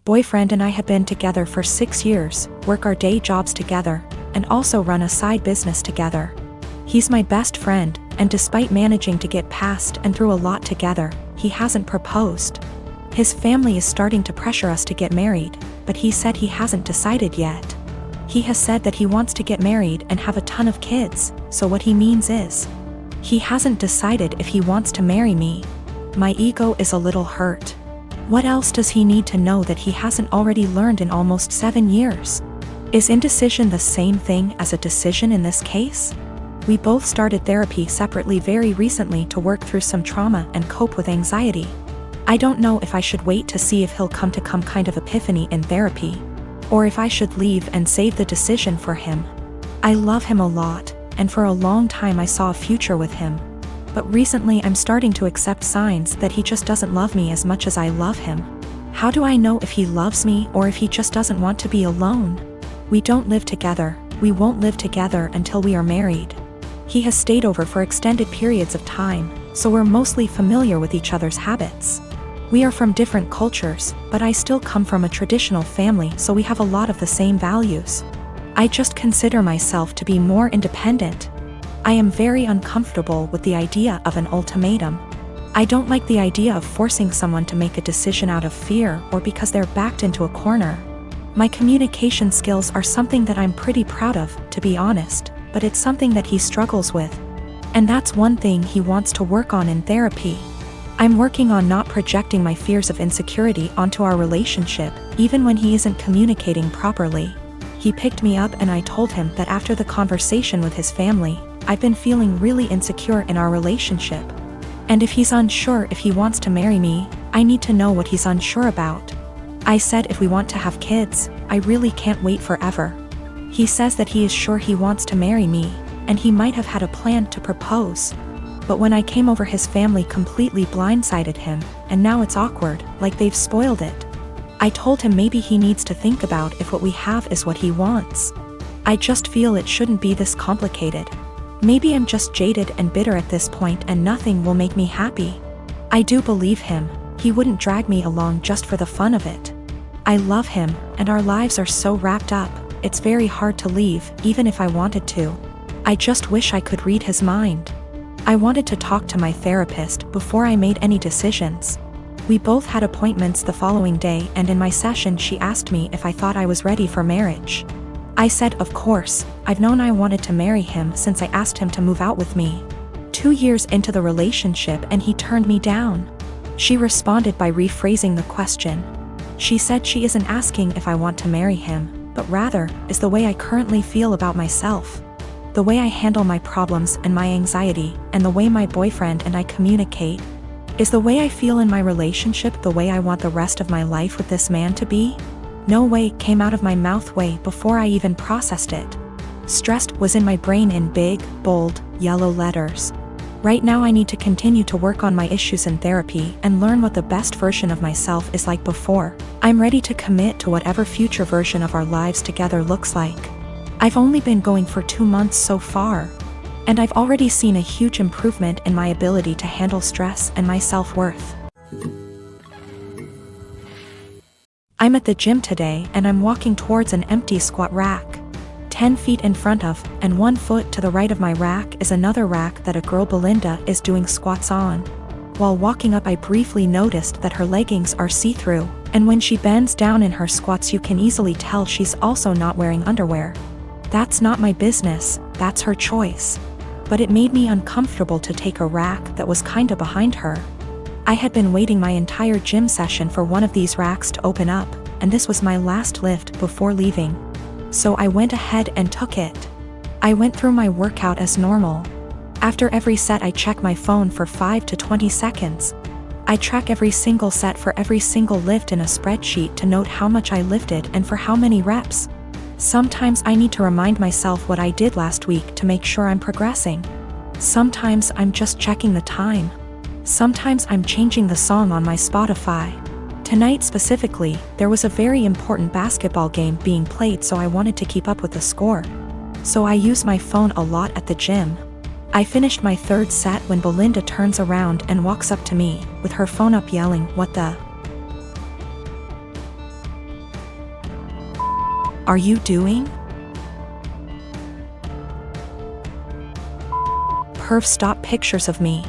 Boyfriend and I had been together for 6 years, work our day jobs together, and also run a side business together. He's my best friend, and despite managing to get past and through a lot together, he hasn't proposed. His family is starting to pressure us to get married, but he said he hasn't decided yet. He has said that he wants to get married and have a ton of kids, so what he means is, he hasn't decided if he wants to marry me. My ego is a little hurt. What else does he need to know that he hasn't already learned in almost 7 years? Is indecision the same thing as a decision in this case? We both started therapy separately very recently to work through some trauma and cope with anxiety. I don't know if I should wait to see if he'll come to kind of epiphany in therapy, or if I should leave and save the decision for him. I love him a lot, and for a long time I saw a future with him. But recently I'm starting to accept signs that he just doesn't love me as much as I love him. How do I know if he loves me or if he just doesn't want to be alone? We don't live together, we won't live together until we are married. He has stayed over for extended periods of time, so we're mostly familiar with each other's habits. We are from different cultures, but I still come from a traditional family, so we have a lot of the same values. I just consider myself to be more independent. I am very uncomfortable with the idea of an ultimatum. I don't like the idea of forcing someone to make a decision out of fear or because they're backed into a corner. My communication skills are something that I'm pretty proud of, to be honest, but it's something that he struggles with. And that's one thing he wants to work on in therapy. I'm working on not projecting my fears of insecurity onto our relationship, even when he isn't communicating properly. He picked me up and I told him that after the conversation with his family, I've been feeling really insecure in our relationship. And if he's unsure if he wants to marry me, I need to know what he's unsure about. I said if we want to have kids, I really can't wait forever. He says that he is sure he wants to marry me, and he might have had a plan to propose. But when I came over, his family completely blindsided him, and now it's awkward, like they've spoiled it. I told him maybe he needs to think about if what we have is what he wants. I just feel it shouldn't be this complicated. Maybe I'm just jaded and bitter at this point and nothing will make me happy. I do believe him, he wouldn't drag me along just for the fun of it. I love him, and our lives are so wrapped up, it's very hard to leave, even if I wanted to. I just wish I could read his mind. I wanted to talk to my therapist before I made any decisions. We both had appointments the following day, and in my session she asked me if I thought I was ready for marriage. I said of course, I've known I wanted to marry him since I asked him to move out with me. 2 years into the relationship and he turned me down. She responded by rephrasing the question. She said she isn't asking if I want to marry him, but rather, is the way I currently feel about myself. The way I handle my problems and my anxiety, and the way my boyfriend and I communicate. Is the way I feel in my relationship the way I want the rest of my life with this man to be? No way came out of my mouth way before I even processed it. Stressed was in my brain in big, bold, yellow letters. Right now I need to continue to work on my issues in therapy and learn what the best version of myself is like before. I'm ready to commit to whatever future version of our lives together looks like. I've only been going for 2 months so far, and I've already seen a huge improvement in my ability to handle stress and my self-worth. I'm at the gym today and I'm walking towards an empty squat rack. 10 feet in front of, and 1 foot to the right of my rack is another rack that a girl Belinda is doing squats on. While walking up I briefly noticed that her leggings are see-through, and when she bends down in her squats you can easily tell she's also not wearing underwear. That's not my business, that's her choice. But it made me uncomfortable to take a rack that was kinda behind her. I had been waiting my entire gym session for one of these racks to open up, and this was my last lift before leaving. So I went ahead and took it. I went through my workout as normal. After every set I check my phone for 5 to 20 seconds. I track every single set for every single lift in a spreadsheet to note how much I lifted and for how many reps. Sometimes I need to remind myself what I did last week to make sure I'm progressing. Sometimes I'm just checking the time. Sometimes I'm changing the song on my Spotify. Tonight specifically, there was a very important basketball game being played, so I wanted to keep up with the score. So I use my phone a lot at the gym. I finished my 3rd set when Belinda turns around and walks up to me, with her phone up yelling, "What the?" are you doing? Perv stop pictures of me.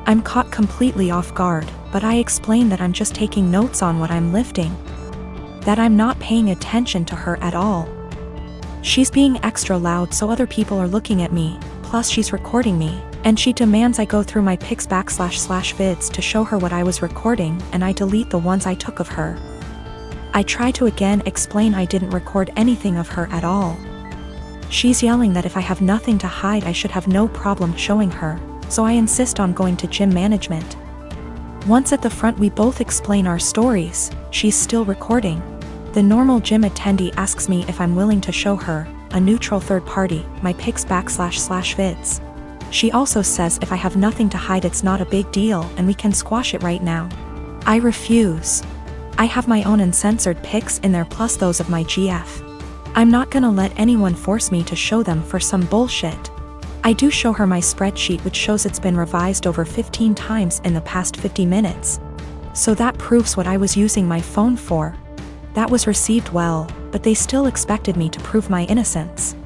I'm caught completely off guard, but I explain that I'm just taking notes on what I'm lifting. That I'm not paying attention to her at all. She's being extra loud so other people are looking at me, plus she's recording me, and she demands I go through my pics / vids to show her what I was recording, and I delete the ones I took of her. I try to again explain I didn't record anything of her at all. She's yelling that if I have nothing to hide I should have no problem showing her, so I insist on going to gym management. Once at the front we both explain our stories, she's still recording. The normal gym attendee asks me if I'm willing to show her, a neutral third party, my pics / vids. She also says if I have nothing to hide it's not a big deal and we can squash it right now. I refuse. I have my own uncensored pics in there plus those of my GF. I'm not gonna let anyone force me to show them for some bullshit. I do show her my spreadsheet which shows it's been revised over 15 times in the past 50 minutes. So that proves what I was using my phone for. That was received well, but they still expected me to prove my innocence.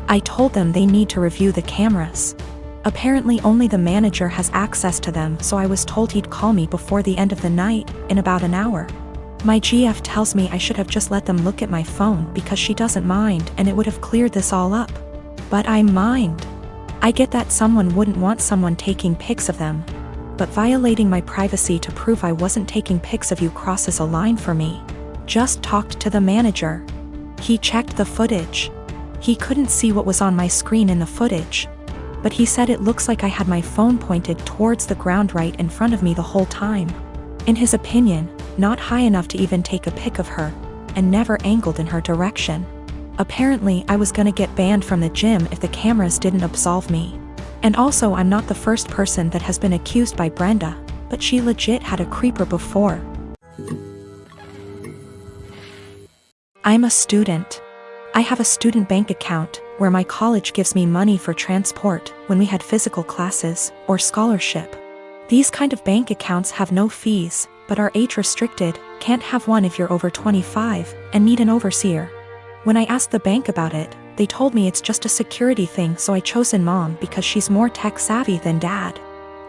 I told them they need to review the cameras. Apparently only the manager has access to them, so I was told he'd call me before the end of the night, in about an hour. My GF tells me I should have just let them look at my phone because she doesn't mind and it would have cleared this all up. But I mind. I get that someone wouldn't want someone taking pics of them. But violating my privacy to prove I wasn't taking pics of you crosses a line for me. Just talked to the manager. He checked the footage. He couldn't see what was on my screen in the footage. But he said it looks like I had my phone pointed towards the ground right in front of me the whole time. In his opinion, not high enough to even take a pic of her, and never angled in her direction. Apparently I was gonna get banned from the gym if the cameras didn't absolve me. And also I'm not the first person that has been accused by Brenda, but she legit had a creeper before. I'm a student. I have a student bank account, where my college gives me money for transport when we had physical classes, or scholarship. These kind of bank accounts have no fees, but are age restricted, can't have one if you're over 25, and need an overseer. When I asked the bank about it, they told me it's just a security thing, so I chosen mom because she's more tech savvy than dad.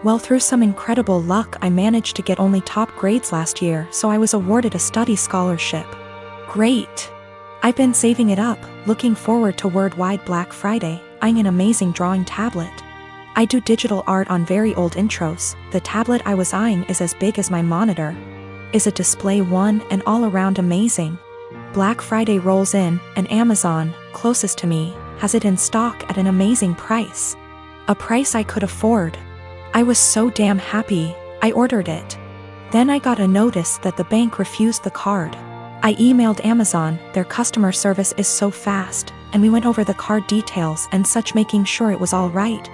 Well, through some incredible luck I managed to get only top grades last year, so I was awarded a study scholarship. Great! I've been saving it up, looking forward to Worldwide Black Friday, eyeing an amazing drawing tablet. I do digital art on very old intros. The tablet I was eyeing is as big as my monitor. Is a display one and all around amazing. Black Friday rolls in, and Amazon, closest to me, has it in stock at an amazing price. A price I could afford. I was so damn happy, I ordered it. Then I got a notice that the bank refused the card. I emailed Amazon, their customer service is so fast, and we went over the card details and such, making sure it was all right.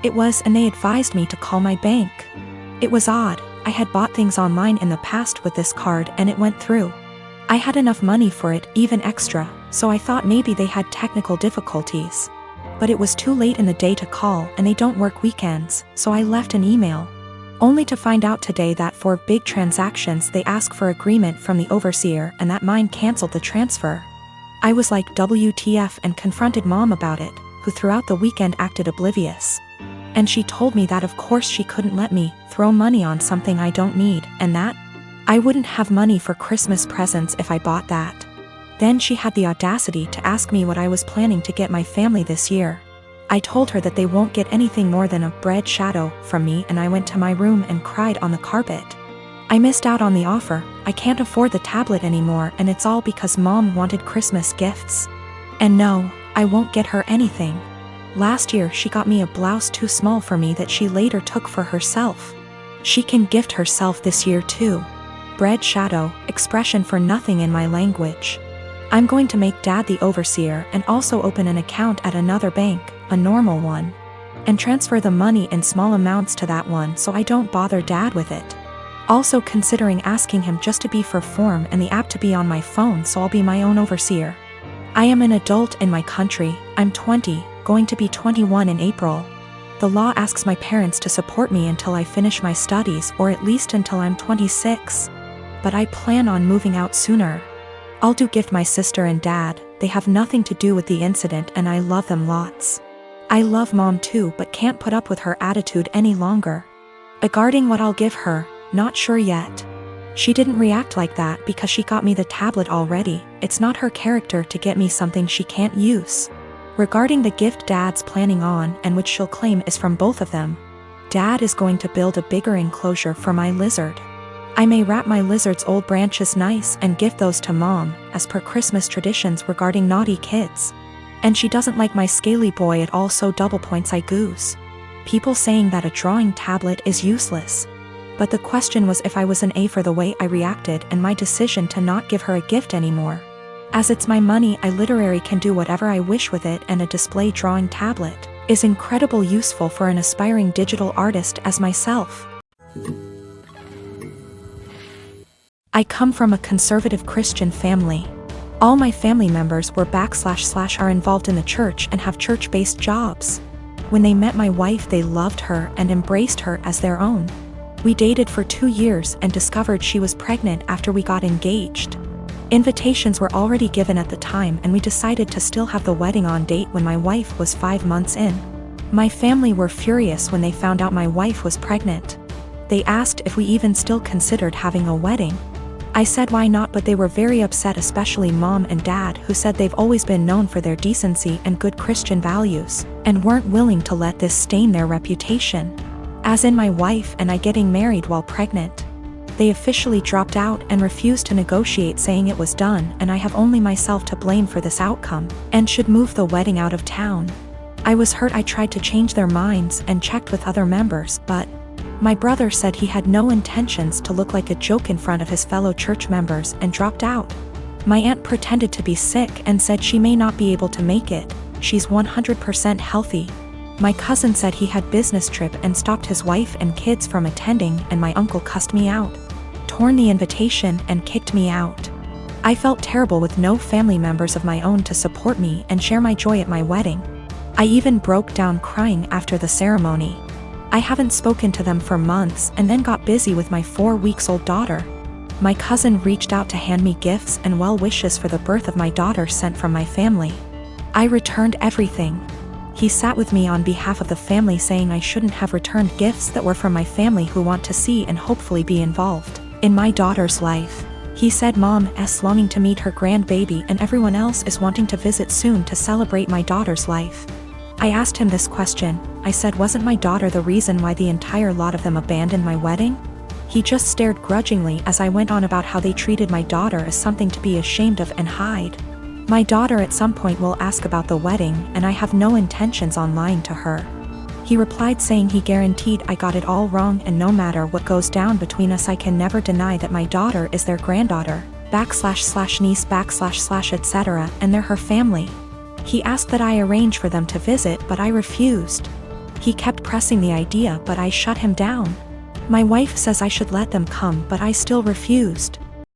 It was, and they advised me to call my bank. It was odd, I had bought things online in the past with this card and it went through. I had enough money for it, even extra, so I thought maybe they had technical difficulties. But it was too late in the day to call and they don't work weekends, so I left an email. Only to find out today that for big transactions they ask for agreement from the overseer and that mine canceled the transfer. I was like WTF and confronted mom about it, who throughout the weekend acted oblivious. And she told me that of course she couldn't let me throw money on something I don't need, and that I wouldn't have money for Christmas presents if I bought that. Then she had the audacity to ask me what I was planning to get my family this year. I told her that they won't get anything more than a bread shadow from me, and I went to my room and cried on the carpet. I missed out on the offer, I can't afford the tablet anymore, and it's all because mom wanted Christmas gifts. And no, I won't get her anything. Last year she got me a blouse too small for me that she later took for herself. She can gift herself this year too. Bread shadow, expression for nothing in my language. I'm going to make dad the overseer and also open an account at another bank, a normal one. And transfer the money in small amounts to that one so I don't bother dad with it. Also considering asking him just to be for form and the app to be on my phone so I'll be my own overseer. I am an adult in my country, I'm 20, going to be 21 in April. The law asks my parents to support me until I finish my studies, or at least until I'm 26. But I plan on moving out sooner. I'll do gift my sister and dad, they have nothing to do with the incident and I love them lots. I love Mom too but can't put up with her attitude any longer. Regarding what I'll give her, not sure yet. She didn't react like that because she got me the tablet already. It's not her character to get me something she can't use. Regarding the gift Dad's planning on and which she'll claim is from both of them, Dad is going to build a bigger enclosure for my lizard. I may wrap my lizard's old branches nice and give those to Mom, as per Christmas traditions regarding naughty kids. And she doesn't like my scaly boy at all, so double points I goose. People saying that a drawing tablet is useless. But the question was if I was an A for the way I reacted and my decision to not give her a gift anymore. As it's my money, I literally can do whatever I wish with it, and a display drawing tablet is incredibly useful for an aspiring digital artist as myself. I come from a conservative Christian family. All my family members were / are involved in the church and have church-based jobs. When they met my wife, they loved her and embraced her as their own. We dated for 2 years and discovered she was pregnant after we got engaged. Invitations were already given at the time and we decided to still have the wedding on date when my wife was 5 months in. My family were furious when they found out my wife was pregnant. They asked if we even still considered having a wedding. I said why not, but they were very upset, especially Mom and Dad, who said they've always been known for their decency and good Christian values, and weren't willing to let this stain their reputation. As in my wife and I getting married while pregnant. They officially dropped out and refused to negotiate, saying it was done and I have only myself to blame for this outcome, and should move the wedding out of town. I was hurt. I tried to change their minds and checked with other members, but my brother said he had no intentions to look like a joke in front of his fellow church members and dropped out. My aunt pretended to be sick and said she may not be able to make it. She's 100% healthy. My cousin said he had business trip and stopped his wife and kids from attending, and my uncle cussed me out, torn the invitation and kicked me out. I felt terrible with no family members of my own to support me and share my joy at my wedding. I even broke down crying after the ceremony. I haven't spoken to them for months and then got busy with my 4-week-old daughter. My cousin reached out to hand me gifts and well wishes for the birth of my daughter sent from my family. I returned everything. He sat with me on behalf of the family, saying I shouldn't have returned gifts that were from my family who want to see and hopefully be involved in my daughter's life. He said Mom's longing to meet her grandbaby and everyone else is wanting to visit soon to celebrate my daughter's life. I asked him this question. I said, wasn't my daughter the reason why the entire lot of them abandoned my wedding? He just stared grudgingly as I went on about how they treated my daughter as something to be ashamed of and hide. My daughter at some point will ask about the wedding and I have no intentions on lying to her. He replied saying he guaranteed I got it all wrong and no matter what goes down between us I can never deny that my daughter is their granddaughter, //niece / etc. and they're her family. He asked that I arrange for them to visit but I refused. He kept pressing the idea but I shut him down. My wife says I should let them come but I still refused.